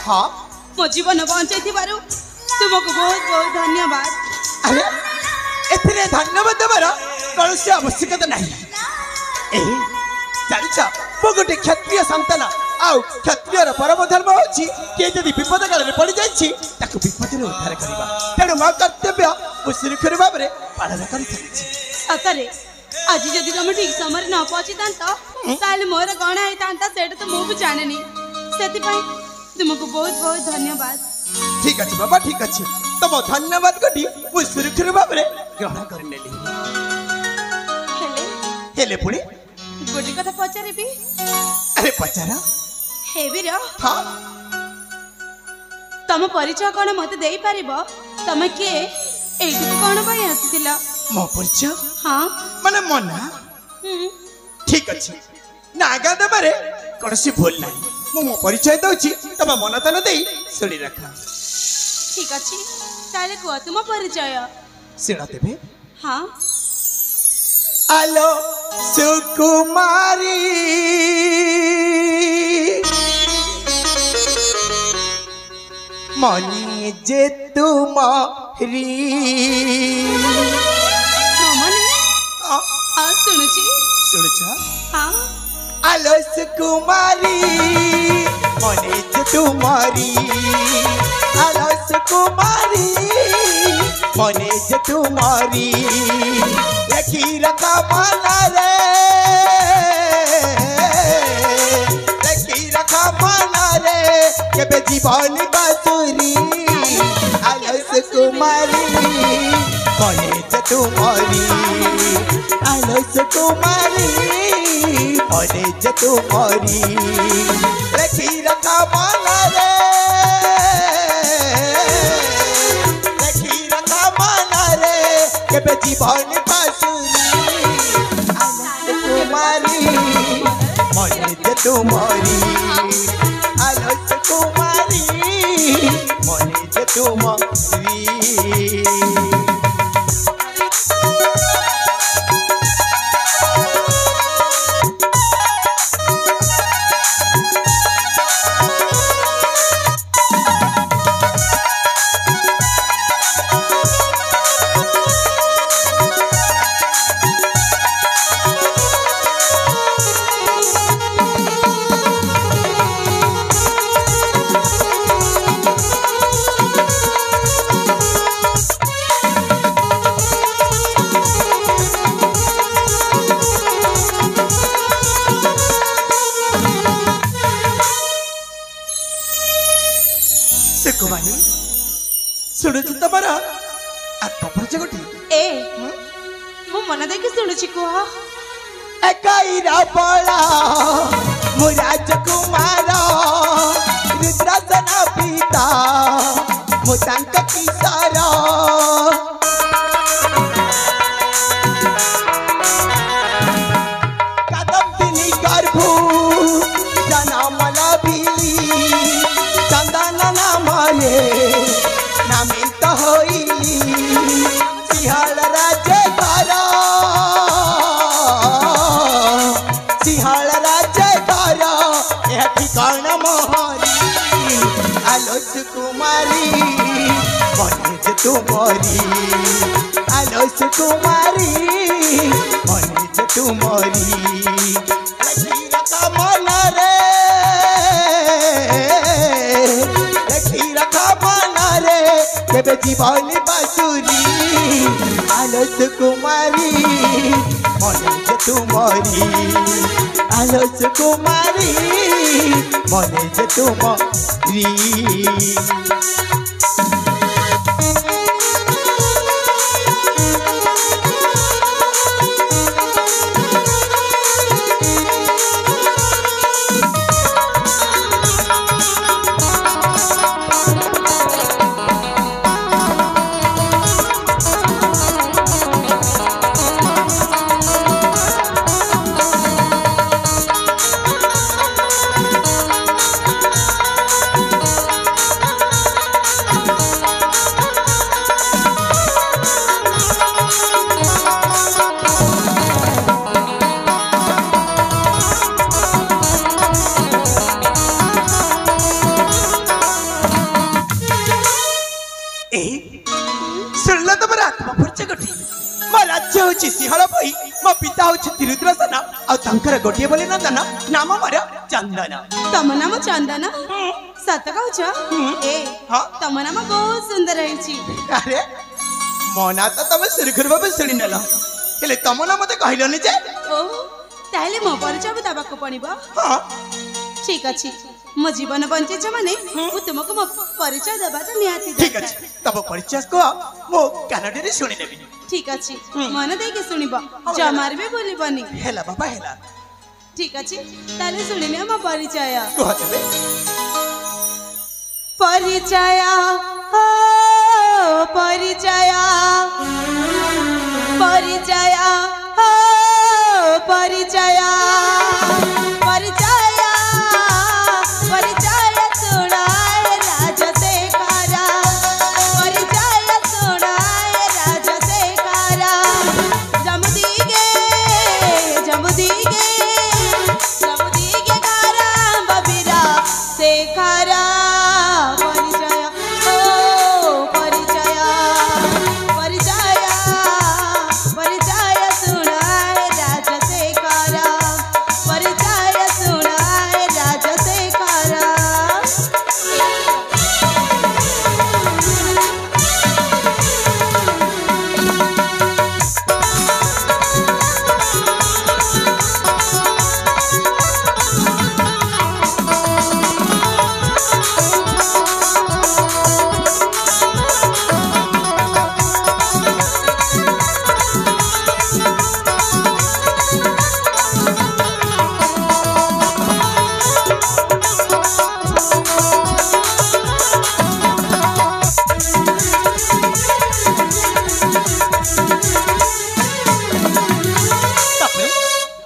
हाँ मो जीवन बचाई तुमको बहुत बहुत धन्यवाद। अरे एथिरे धन्यवाद देवार कौन आवश्यकता नहीं। जान मो गोटे क्षत्रिय संतान आउ क्षत्रियर परम धर्म होची किए जदि विपद काल में पड़ी जाइछि ताकु विपद रे उद्धार करबा। तेणु मो कर्तव्य मु सुरक्षित भाव में पालन कर सारिछि। सतरे आज जदि तुम ठीक समय न पहुंची ताले मोर कौन होता सेटा तो मु भी जाने से तुमको बहुत बहुत धन्यवाद। ठीक अच्छे बाबा ठीक अच्छे तुम धन्यवाद कटी मु सुरक्षित भाव में ग्रहण कर नेली। हेले पुणी गोटे कथा पचारिबी। अरे पचारा। हे वीर हाँ तम परिचय कौन मत दे पारिबो? तमे किए एठी कौन भाई आसीथिला? मो परिचय हाँ माने मना ठीक अच्छे नागा देबारे कौन सी भूल नहीं। मो परिचय दउछि तम मन तन देई सुनी रखा। ठीक अच्छे ताले को तुम परिचय सुना देबे। हाँ आलो सुकुमारी मनी जे तुमारी सुनुचा हाँ आलो सुकुमारी मनी जे तुमारी आलो सुकुमारी मनी जे तुमारी लकी रखा माना रे लकी रखा माना रे के जीवन बासुरी आलस कुमारी मने जतुमारी आलस कुमारी मने जतुमारी लकी रखा माना रे लकी रखा माना रे के जीवन कुमारी मने जतुमारी आलस कुमारी मने जतुमारी। सुनुची तमरा आत्मपरिचय गोटी ए मु मन देख सुनुची कुह एकाईरा बड़ा मुराज कुमार रुद्रसेना पिता मुतांक किशोर कदम्बिनी गर्भु जनमला बिली चंदन नामये नामित होइली सिंहल राज्य घर सिंहल राज्य घर यह ठिकान मोहरी आलोस कुमारी मनेज तुमरी आलोस कुमारी मनेज तुमरी मन रे केबे जीवन बासुरी आलस कुमारी मनेज तुमरी आलस कुमारी मनेज तुमरी। हूँ सिंहल भई मो पिता हूँ त्रिरुद्रसेन आ तंकर गोटे बोली नंदन नाम मोर चंदन। तम नाम चंदन सत कहूछ ए हाँ तम नाम बहुत सुंदर है। अरे मो ना तो तुम सुरखुर बाबू शुणी नेल हेले तुम ना मत कहलनि जे ओ ताहले मो परिचय दबाक पड़िबो। हाँ ठीक अछि मो जीवन बंचेछ माने मु तुमको मो परिचय देबा तो निहाती ठीक अछि तब परिचय को मो कानडी रे शुणी नेबी। ठीक अछि मन दे के सुनिबो जमार भी बोलिबनी। हेला बाबा हेला ठीक अछि ताले सुनिले मो परिचय कह देबे। परिचय हो परिचय परिचय हो परिचय परिचय परिचय सुनाए राजशेखरा परिचय सुनाए राजशेखरा जमुदीगे जमुदीगे जमुदीगे गारा बबीरा शेखरा परिचय ओ परिचय परिचय परिचय सुनाए राजशेखरा परिचय सुनाए राजशेखरा।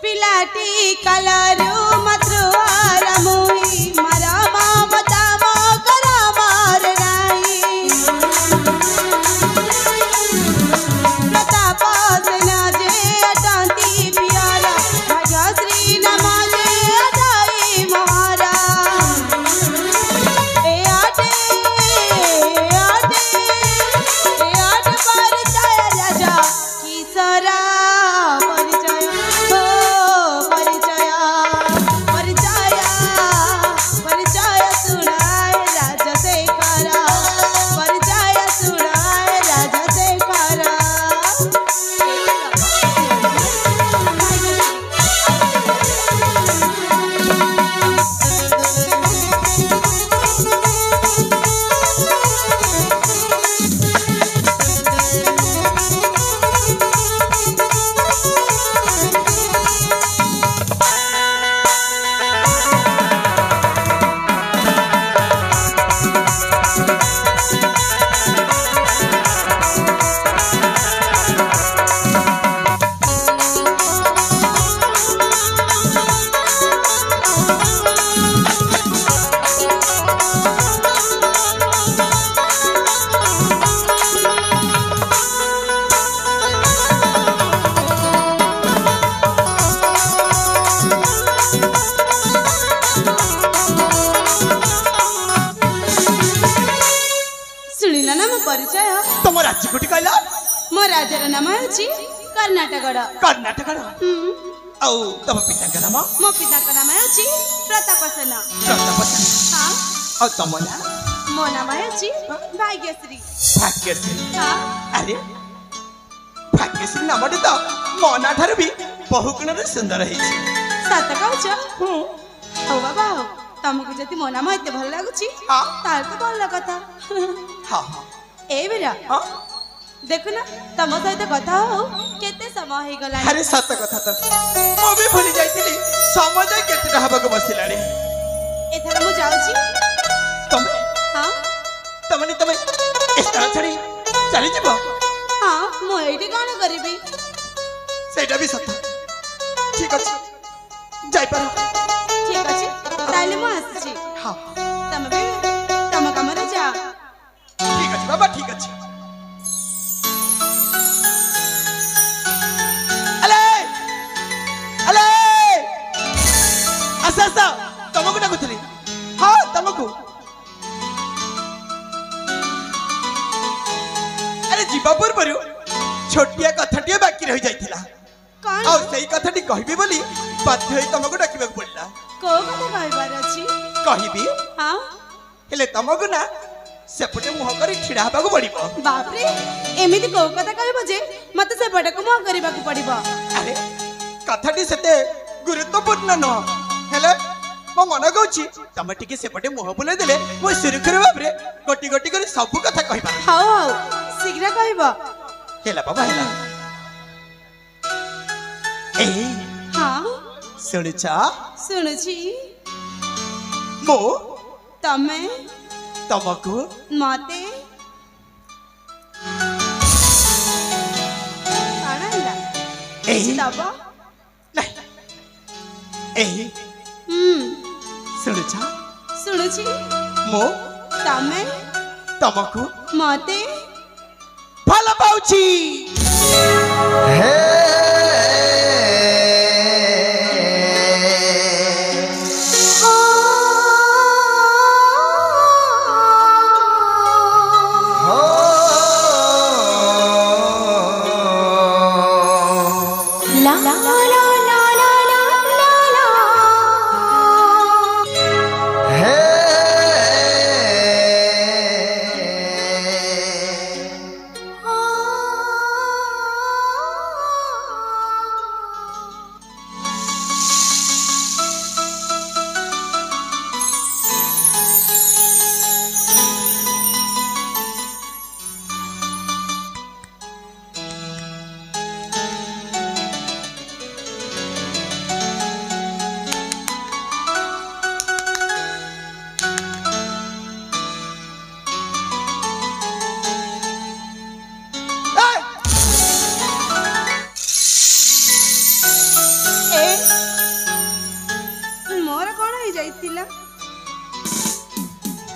पिलाटी कलरु मधुआर मुही मारा मामता मो करा मार राई प्रताप सेना जे अटांती प्यारा भाग्य श्री नमाजे अटाई महारा ए आटे परिचय राजा किसरा परिचय हो परिचय परिचय परिचय सुनाए राजशेखरा परिचय सुनाए राजशेखरा। सुनिला ना मो परिचय तुम राज्य कोटी कहला मो राजार नाम है कर्णाटकड़ कर्णाटक आउ तुम पिता का नाम मो पिता का नाम है प्रताप सेना। प्रताप हाँ और तुम ना मो नाम है भाग्यश्री। भाग्यश्री हाँ अरे भाग्यश्री नाम तो मो ना ठार भी बहु गुण सुंदर है। सत कहूछ हो बाबा हो तुमको जदि मो नाम एते भल लागुची हाँ तार तो भल कथा। हाँ हाँ ए बेरा हाँ देखु ना तुम सहित कथा हो केते समय हो गला। अरे सत कथा तो मो भी भूली जाइतिली समय केतेटा हबक बसिलाणी। एथर मु जाउची तमे हाँ तमने तमे एस्ता छड़ी चली जीवो। हाँ मु एठी काण करिबी सेटा भी सत ठीक अछि जाई पारो। ठीक अछि ताले मु आसी हाँ तम भी तम कमरे जा। ठीक अछि बाबा ठीक अछि। अले अले आसा तुमको डाकुथली। हाँ तुमको अरे जीवा पूर्व छोटिया कथाटिए बाकी रही जाइथिला कौन और सही कथाटी कहबी बोली बाध्य होई तुमको डाकिबा पड़ला को कथा कहबार अछि कहबी हां हेले तुमको ना सेपटे मुह करी ठिड़ा हबाको पड़िबो बाप रे एमिति को कथा कहबो जे मते से बडको मुह करबाको पड़िबो अरे कथाटी सेते गुरुत्वपूर्ण न हेले मो मन कहूची तमे टिके सेपटे मुह बुले देले मो सुरखुर बाबरे गोटी गोटी करी सब कथा कहबा हाउ हाउ शीघ्र कहबो हेला बाबा हेला ए हां सुनछा सुनुछि मो तमे तमको मते आनंद ए तब नहीं ए सुनछा सुनुछि मो तमे तमको मते भल पाउची मोर कोन हो जाइतिला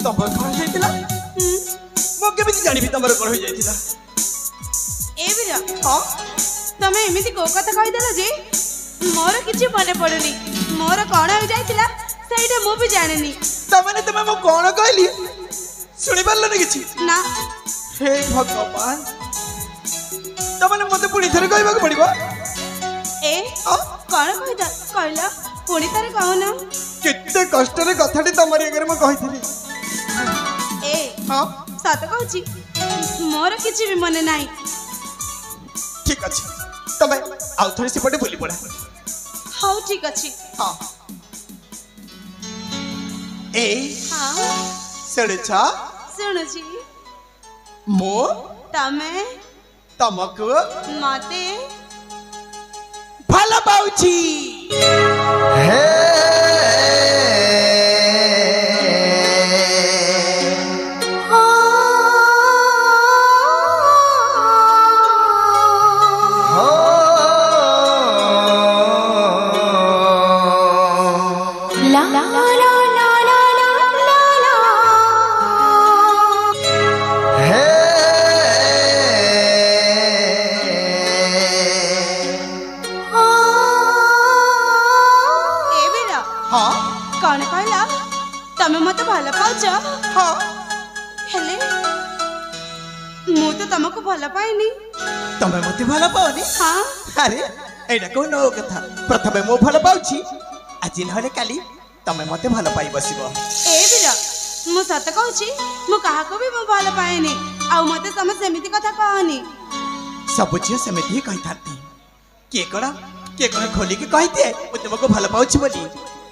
तमर कोन जाइतिला मो केबे जानिबी तमर कोन हो जाइतिला ए बिरा हां तमे एमिति को कथा कहि देला जे मोर किछि मने पडुनी मोर कोन हो जाइतिला सेइडा मु भी जानेनी तमने तमे मो कोन कहली सुनि परलो न किछि ना हे भगवान तमने मते पुणी थरे कहबा को पड़िबो ए कोन कहला पुणी तारे कहना केते कष्ट रे कथाटी तमरी अगर म कहिथिली ए हां सत कहूची मोर किछि भी मने नाही ठीक अछि तमे आउ थोड़ी सिपटे बोली पड़ा हाउ ठीक अछि हां ए हां सुनछा सुनुछि मो तमे तमको मते भल पाउची कौन कहला तमे मते भल पाउछ हां हेले मु तो तुमको भल पाइनी तमे मते भल पाउनी हां अरे एडा को नो कथा प्रथमे मो भल पाउची आज नहले काली तमे मते भल पाई बसिबो ए बिरा मु सत कहूची मु काहा को भी मु भल पाइनी आ मते सम सेमिति कथा कहनी सब झियो सेमिति ही कहिथाती के कोन खोली के कहिते मु तुमको भल पाउची बोली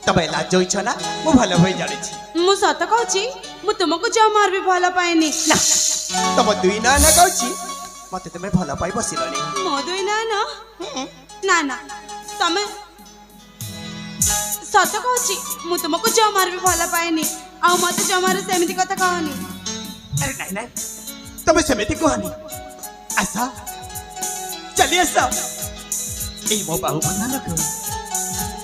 तमे लाज होइछ ना मु भल होई जानि छी मु सत कहूची मु तुमको जमार भी भल पाइनी ना तम दुई ना ना कहूची मते तमे भल पाई बसिलनी मो दुई ना ना ना ना तमे सत कहूची मु तुमको जमार भी भल पाइनी आ मते जमार सेमिति कथा कहनी अरे नहीं नहीं तमे सेमिति कहनी आसा चलिए सब ए मो बाहु बना लग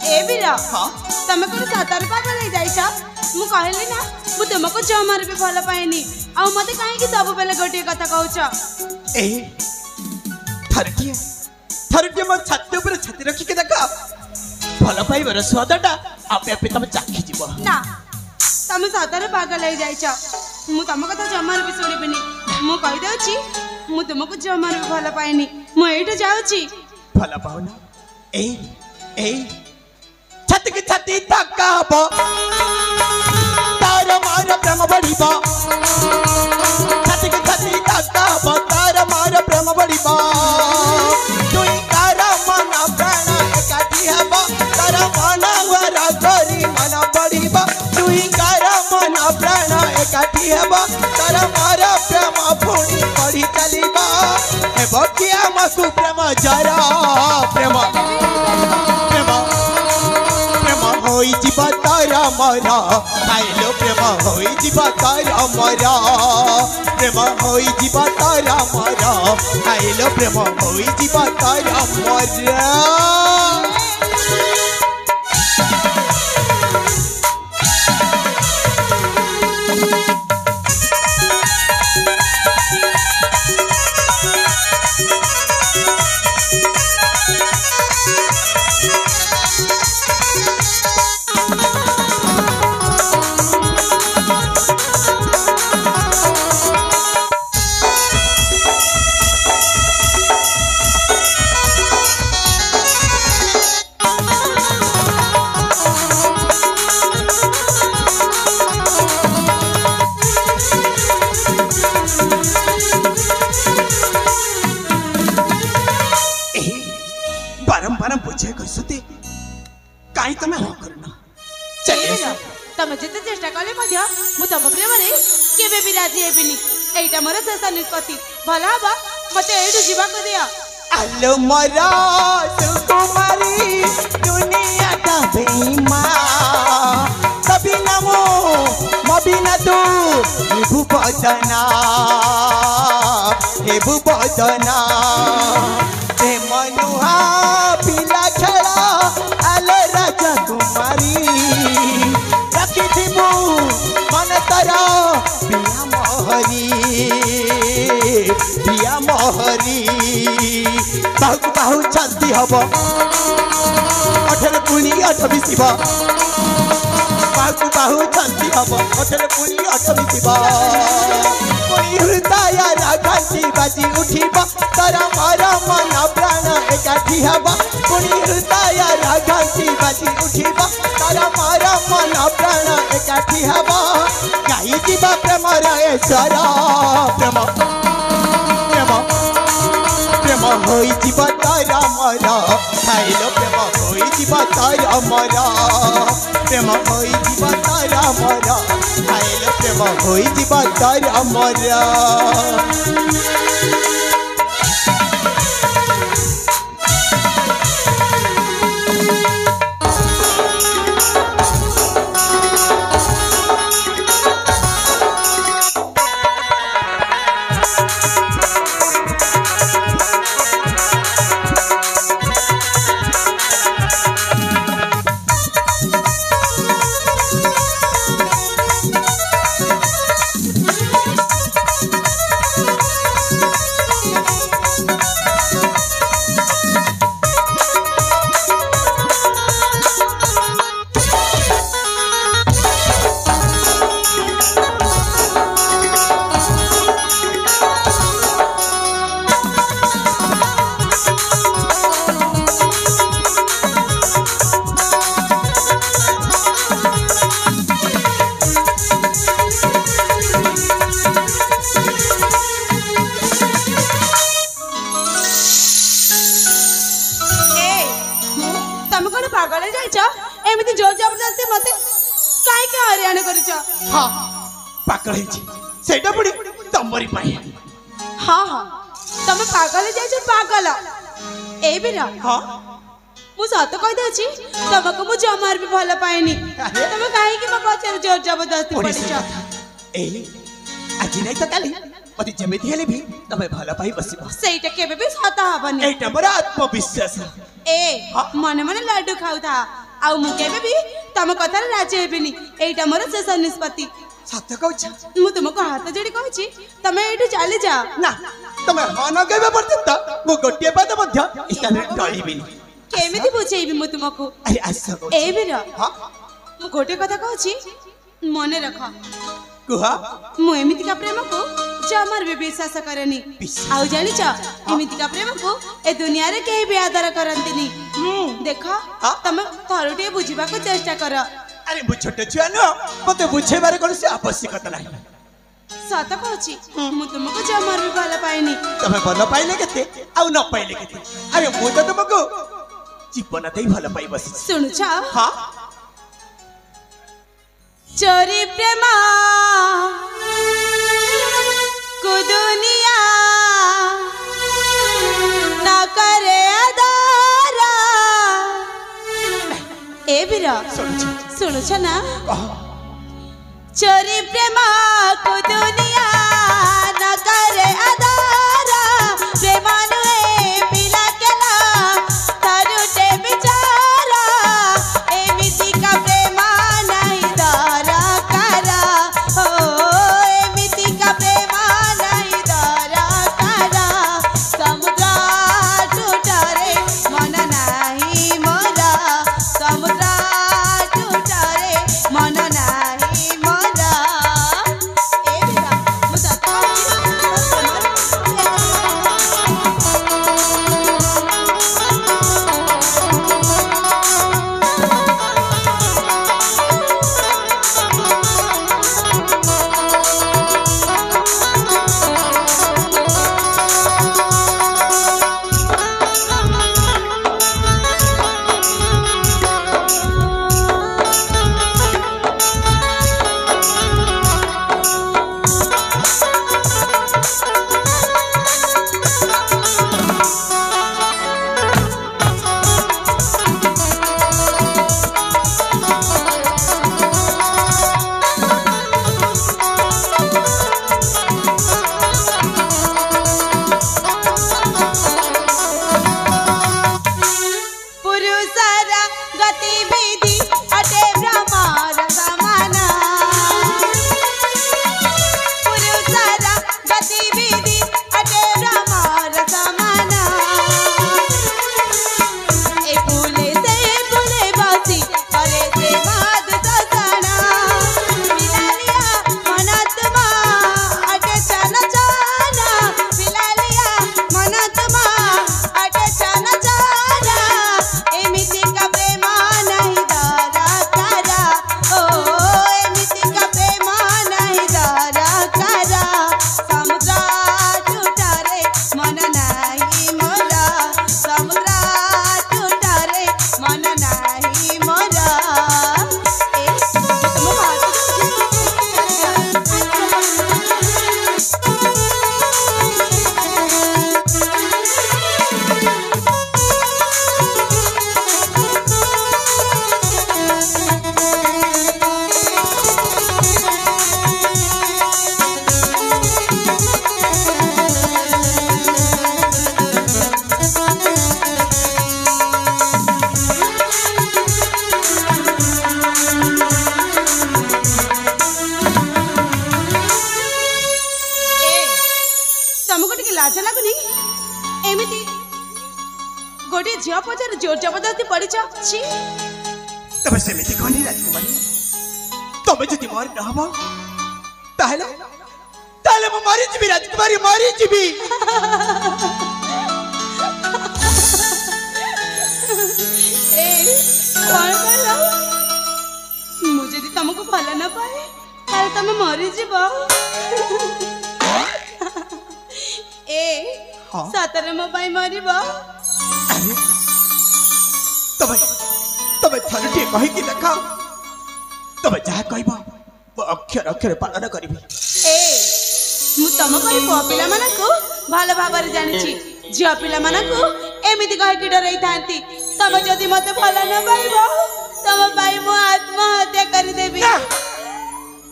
ए बिरा हां तमे कोन सातार पागल हो जाइछा मु कहली ना मु तुमको जमार भी भल पाइनी आ मते काहे कि सब बेले गोटे कथा कहउछ ए थरटिए मो छाती ऊपर छाती रखी के देखा भल पाइबर स्वादटा आपे आपे तमे चाखी जीवो ना तमे सातार पागल हो जाइछा मु तुम कथा जमार भी सुनिबिनी मु कहि देउची मु तुमको जमार भी भल पाइनी ମୁଁ ଏଇଠୁ ଯାଉଛି। ଭଲ ପାଉନା ଏଇ ଛାତିକି ଛାତି ଧକ୍କା ହବ ତାର ମୋର ପ୍ରେମ ବଢିବ ଛାତିକି ଛାତି ଧକ୍କା ହବ ତାର ମୋର ପ୍ରେମ ବଢିବ ଦୁଇ ତାର ମନ ପ୍ରାଣ ଏକାଠି ହେବ ତାର ମନ ଘର କରି ମନ ବଢିବ ଦୁଇ ତାର ମନ ପ୍ରାଣ ଏକାଠି ହେବ ତାର ମୋର ପ୍ରେମ ପୁଣି ବଢି ଚାଲିବ ହେବ କି ଆମକୁ ପ୍ରେମ ଜର ପ୍ରେମ होइजिब तारा मरा खाइलो प्रेम होइजिब तारा मरा प्रेम होइजिब तारा मरा खाइलो प्रेम होइजिब तारा मरा काई तमे हो करना चलिए तमे जते चेष्टा कले मध्य मु तम प्रेम रे केबे भी राजी हेबिनी एटा मोर शेष निष्पत्ति भला हबा मते एडु जीवा को दिया आलो मरा सुकुमारी दुनिया का बेईमा तभी नमो मबिना तू हेबु बदना हे मनुहा पिला खेला आलो राजा कुमारी रखिथिबु मन तारा पिया मोहरी बाहु बाहु छाती हब अठर पुणी अठ मिशिब बाहु बाहु छाती हब अठर पुणी अठ मिशिब पुणी हृदय राघांटी बाजी उठिब तारा मारा मन प्राण एकाठी हब पुणी हृदय राघांटी बाजी उठिब तारा मारा मन प्राण एकाठी हब गाई जीवा प्रेम रे स्वर प्रेम प्रेम होई जीव तारा मरा खाइलो प्रेम होई जीव तारा मरा प्रेम होई जीव तारा मरा खाइलो प्रेम होई जीव तारा मरा पागल सेटा पड़ी तमरी पाए हां हां तमे पागल जाय छ पागल ए बिरा हां मु सत कहि दछि तमको मु जमार भी भल पाएनी तमे काहे कि म पछर जोर जबरदस्ती पड़ी छ ए आज नहीं तो काली मते जेमिति हेले भी तमे भल पाई बसिबो सेटा केबे भी सत हबनी एटा मोर आत्मविश्वास ए मन मन लड्डू खाउ था आउ मु केबे भी तम कथा राजी हेबिनी एटा मोर शेष निष्पत्ति सत्य कहछ मु तुमको हाथ जोड़ी कहछि तमे एठु चली जा ना तमे हन कहबे पर्यंत मु गोटिए पद मध्य इस्तान डळिबिनी केमिति बुझेइबी मु तुमको अरे आसा ए बिरा हां मु गोटे कथा कहछि मने रख कुहा मु एमिति का प्रेम को जमार भी विश्वास करनी विश्वास? आउ जानिच एमितिका प्रेम को ए दुनिया रे केही भी आदर करंतिनी देखो हाँ? तमे थरुटे बुझिबा को चेष्टा कर अरे मु छोट छुआ न मते बुझेबार कोनोसी आवश्यकता नाही सत कहछि मु तुमको जमार भी भल पाइनी तमे भल पाइले केते आउ न पाइले केते अरे मु तो तुमको जीवन देई भल पाई बस सुनुछ हां चोरी प्रेमा को दुनिया न करे आदरा ए बिरा सुनुछ ना चोरी प्रेमा को दुनिया न करे आदरा प्रेमानुए मिला केला थारुटे बिचारा एमिति का प्रेमा नहीं दरा करा ओ एमिति का प्रेमा नहीं दरा करा समुद्र टूटरे मन नहीं मोरा समुद्र टूटरे मन नहीं मोरा ए बिरा मुसा पुरुषरा गतिविधि अटे भ्रमर समाना पुरुषरा गतिविधि अटे भ्रमर समाना ए फूले बसी करे से बात ससना मिलालिया मनतमा अटे चना चना मिलालिया मनतमा अटे चना चना एमिति का प्रेम नहीं दरा करा ओ एमिति का प्रेम नहीं दरा करा समुद्र टूटरे मन नहीं मोरा समुद्र टूटरे मन नहीं मोरा ए तुम बात तुमको टिके लाज लागुनी एमिति गोटे झियो पछार जोर जबरदस्ती पड़िछ छी तबे सेमिति कोनी राजकुमारी तबे जति मार न हबो ताहले ताहले म मारी जीवी राजकुमारी मारी जीवी ए कौन कहला मुझे दी तुमको भल न पाए ताले तुम मरी जीव ए हाँ? सतरे मो पाई मरिब अरे तबे तबे थरटी कहि कि देखा तबे जा कहबो म अक्षर अक्षर पालन करबी ए मु तुम कहि पुआ पिला मानकु भल भाବରେ जानिछि झियो पिला मानकु एमिति कहि कि डरै थांती तम जदि मते भल न पाइबो तम पाई मु आत्महत्या करि देबी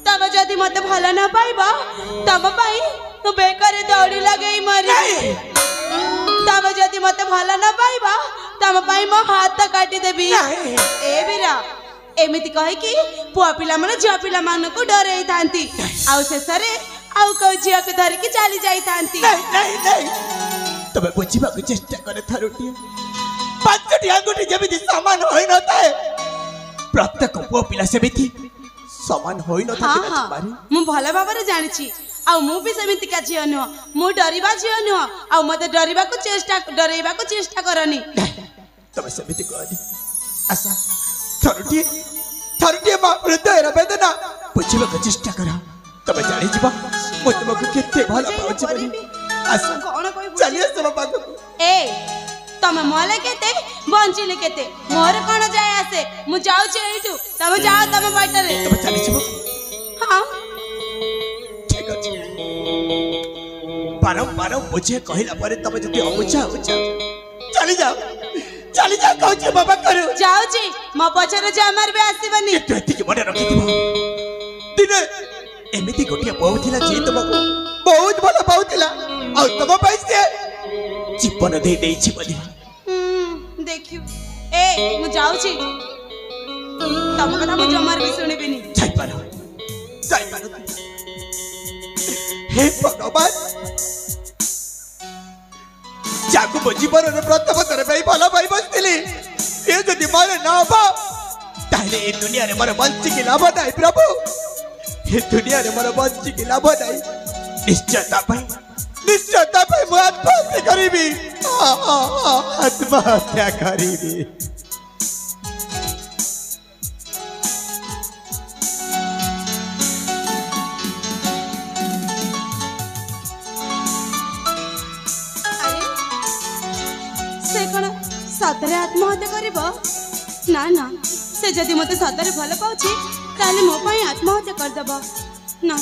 तम जदि मते भल न पाइबो तम पाई तू बेकार दौड़ी लगई मरी तम जदि मते भल न पाइबो तम पाई मो हाथ काटी देबी ए बिरा एमिति कहि कि पुआ पिला माने झियो पिला मानकु डरै थांती आउ शेषरे आउ को झियो को धर के चली जाई थांती नहीं तबे बुझिबा को चेष्टा करे थरुटी पांचटी आंगुठी जेमिति समान होई नଥାଏ प्रत्येक पुआ पिला सेमिति समान होई नଥାଏ हाँ मु भल भाବରେ जानिछि आ मु भी सेमितिका झियो नुह मु डरिबा झियो नुह आ मते डरेबा को चेष्टा करनी तमे सेमिति कहनी आशा थरुटी मा हृदय वेदना बुझिबा को चेष्टा करा तमे जानि जिबा मु तुमको केते भला पाउछि बनी आशा कोन कोइ चलिए सब पाखु ए तमे मोले केते बंचिले केते मोर कोन जाय आसे मु जाउ छी एठू तमे जाओ तमे बैठरे तमे चली जिबो हां ठीक अछि बारम मुझे कहिला परे तमे जति अमुचा चली जाओ कहछि बाबा करू जाउ छी म पछरे जामर बे आसीबनी तू एति के मने रखिथिबो दिने एमिति गोटिया बहुथिला जे तुमको बहुत भला पाउथिला आ तुम पैसे जीवन दे देई छी बली देखियो ए मु जाउ छी तम कथा मु जमर भी सुनिबिनी जाई पारो हे भगवान जागु मो जीवन रे प्रथम करे भाई भला भाई बसतिली ए जदि मारे ना बा ताले ए दुनिया रे मोर बंची के लाभ नाही प्रभु ए दुनिया रे मोर बंची के लाभ नाही निश्चयता भाई मु आत्महत्या करीबी आत्महत्या करीबी से कण सतरे आत्महत्या करिबो ना से जदि मते सतरे भल पाउछि ताले मो पई आत्महत्या कर देबो ना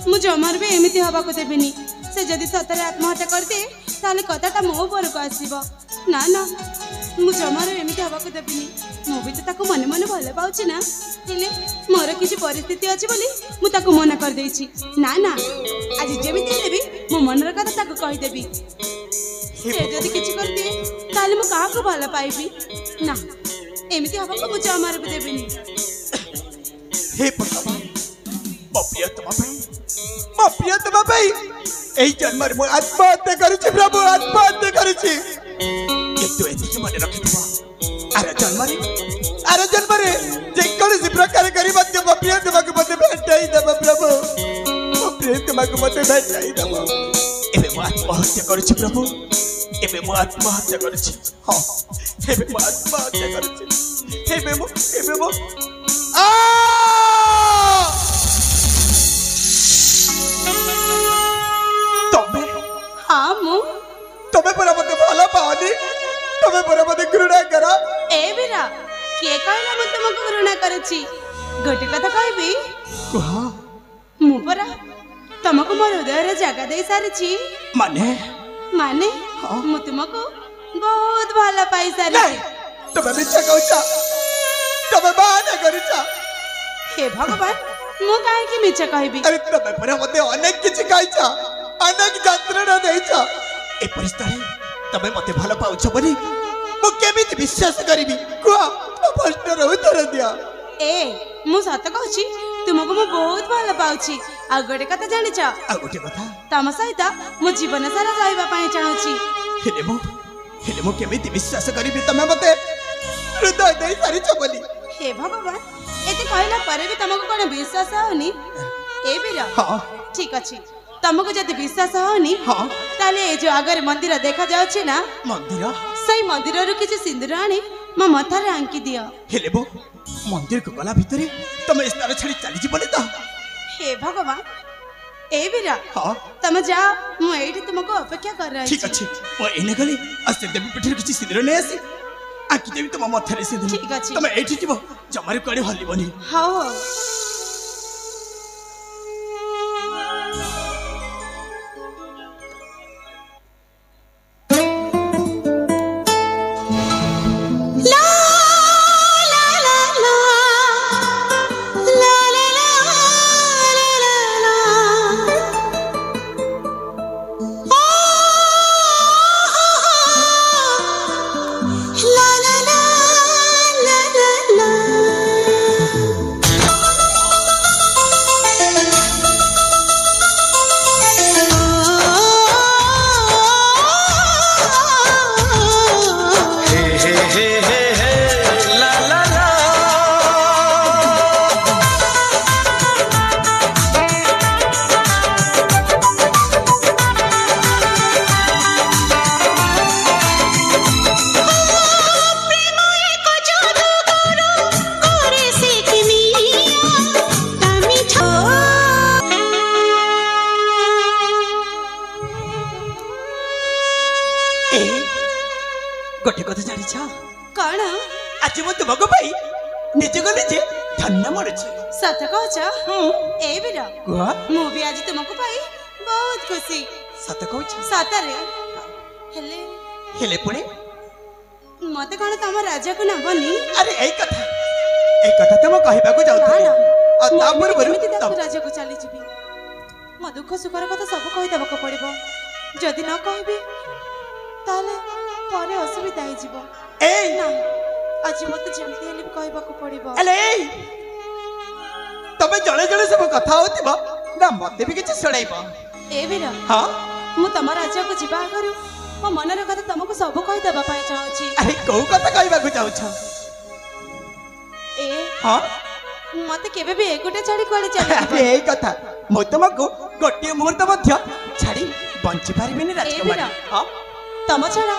मु जमर भी एमिति हबा को देबिनी से जदि सतरे आत्महत्या कर दे ताले कथाटा मो ऊपर को आसीबो ना मु जमर एमिति हबा को देबिनी मु भी तो ताको मने मने भल पाउछि ना हेले मोर किछि परिस्थिति अछि बोली मु ताको मना कर देछि ना आज जेमिति हेले भी मो मनर कथा ताको कहि देबी से जदि किछि कर दे ताले मु काहा को भल पाइबी ना एमिति हबा को मु जमर भी देबिनी हे भगवान मो प्रियतमा भाई एई जन्म रे मो आत्महत्या करूछि प्रभु आत्महत्या करूछि किंतु एति मने रखिबो आरे जन्म रे जे कोनसी प्रकार करी मते मो प्रियतमा को मते भेटाई देबो प्रभु मो प्रियतमा को मते भेटाई देबो एबे मो आत्महत्या करूछि प्रभु एबे मो आत्महत्या करूछि हां एबे मो आत्महत्या करूछि एबे मो आ हाँ मु तमे पर मते भला पानी तमे पर मते घृणा करा ए बिरा के कहला मु तुमको घृणा करछि गोटे कथा कहबी कहा मु परा तुमको मोर हृदय रे जगह दे सारिछि माने मु तुमको बहुत भला पाई सारिछि तमे मिछा कहउछा तमे बाना करिछा हे भगवान मु काहे की मिछा कहबी अरे तमे पर मते अनेक किछि कहइछा अनेक यंत्रणा देइछा ए परिस्थिति तमे मते भला पाउछ बनी मु केमिति विश्वास करिबी कुआ प्रश्न उत्तर दिया ए मु सत कहछि तुमको मु बहुत भला पाउछि आ गोटे कथा जानिछ आ गोटे कथा तम सहित मु जीवन सारा रहबा पई चाहूछि हेले मु केमिति विश्वास करिबी तमे मते हृदय देई सारिछ बोली हे भगवान एते कहला परे भी तुमको कोन विश्वास होनी ए बिरा हां ठीक अछि तुमको जदि विश्वास होनी हां ताले ए जो आगर मंदिर देखा जाउछि ना मंदिर सही मंदिर रु किछि सिंदूर आनी म मथारे आंकी दियो हेले बो मंदिर को गला भितरे तमे स्नान छड़ी चली जीवने त हे भगवान ए बिरा हां तमे जा मु एठी तुमको अपेक्षा कर रही ठीक अछि ओ एने गली असे देवी पिठर किछि सिंदूर नै आसी आंकी देवी तुम मथारे सिंदूर ठीक अछि तमे एठी जीवो जमारे कड़ी हलिबनी हां जानिछ कौन आज मु तुमको पाई निजे को निजे धन्य मरुछि सत कहछ ए बीर कुह मु भी आज तुमको पाई बहुत खुशी सत कहछ सतरे हेले हेले पुणी मते कौन तम राजा को नबनी अरे एई कथा तो मु कहबा को जाउथि आ तापर पर राजा को चली जीवी मो दुख सुखर कथा सब कहि देबको पड़िबो जदि न कहबी ताले परे असुविधा हो जीवो ए ना आज मते जेमती हेले कहबाको पड़िबो अले तबे जळे जळे सब कथा होतिबो ना मते भी किछ सुनाइबो ए बीर हां मु तम राजा को जीवा करू मो मनर कथा तुमको सब कहि देबा पाई चाहूची अरे को कथा कहबा को जाउछ ए हां मते केबे भी एकुटे छाड़ी कोले चली अरे एई कथा मु तुमको गोटे मुहूर्त मध्य छाड़ी बंची पारिबिनी राजकुमारी हां तम छड़ा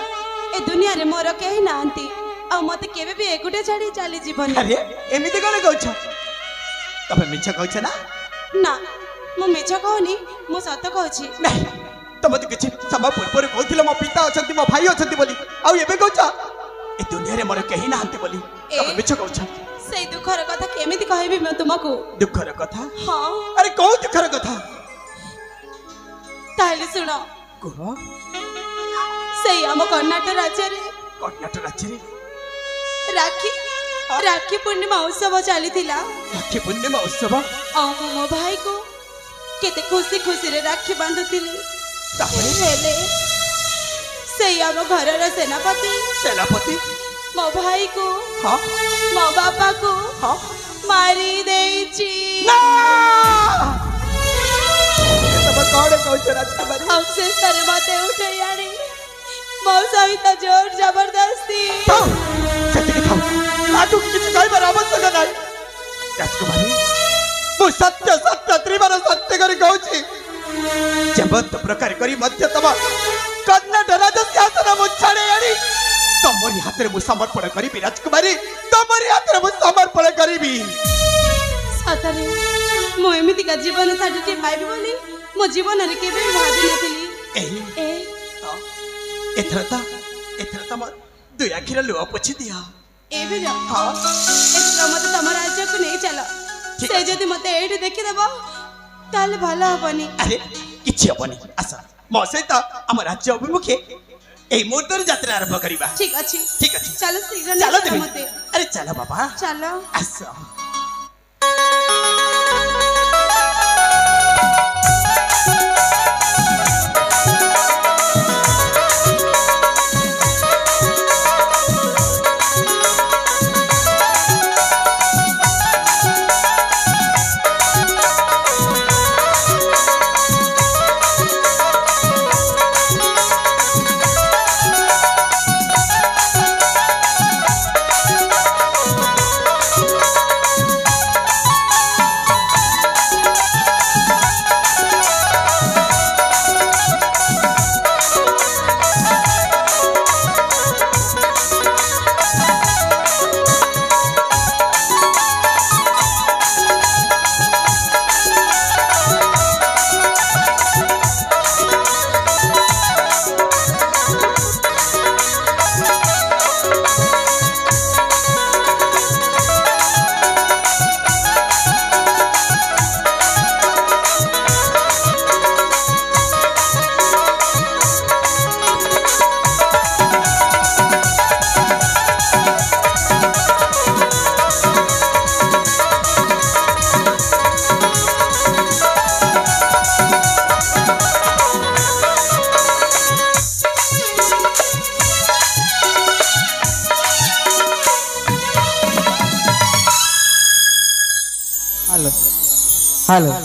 ए दुनिया रे मोर केही नांती आ मते केबे भी एकुटे छाड़ी चली जीवन अरे एमिति कोन कहछ तबे मिछ कहछ ना ना मु मिछ कहनी मु सत कहछि नहीं तम तो किछि समय पूर्व कहथिल मो पिता अछंती मो भाई अछंती बोली आ एबे कहछ ए दुनिया रे मोर केही नांती बोली तबे मिछ कहछ सेई दुखर कथा केमिति कहबी मैं तुमको दुखर कथा हां अरे को दुखर कथा ताले सुनो कह सेई हम कर्नाटक राज्य रे कर्नाटक राज्य रे राखी राखी पूर्णिमा उत्सव चली थिला राखी पूर्णिमा उत्सव आ मो भाई को केते खुशी खुशी रे राखी बांधुथिली तापरे हेले सेई हम घरर सेनापति मो भाई को हां मो बापा को हां मारी देची ना तब कौन कहछ राजकुमारी हम से सर माते उठे यानी मो सहित जोर जबरदस्ती सत्य खाओ आजू किछ कहबार आवश्यक नाही राजकुमारी मु सत्य सत्य त्रिवार सत्य करी कहूची जबत प्रकार करी मध्य तब कर्नाटक राजा शासन मु छाड़े आनी तमरी हाथ रे मु समर्पण करी राजकुमारी तमरी हाथ रे मु समर्पण करी सतरे मो एमिति का जीवन साथी पाइबी बोली मो जीवन रे केबे भाबी नथिली ए एथर त म दुई आखिर लुह पोछि दिया ए भी हां एथर मते तम राज्य को नहीं चला से जदी मते एठी देखि देबो ताले भलो हबनी अरे किछि हबनी आसा मो सहित हम राज्य अभिमुखे एई मुहूर्त यात्रा आरंभ करिबा ठीक अछि चलो शीघ्र चलो नहीं मते अरे चलो बाबा चलो आसा हेलो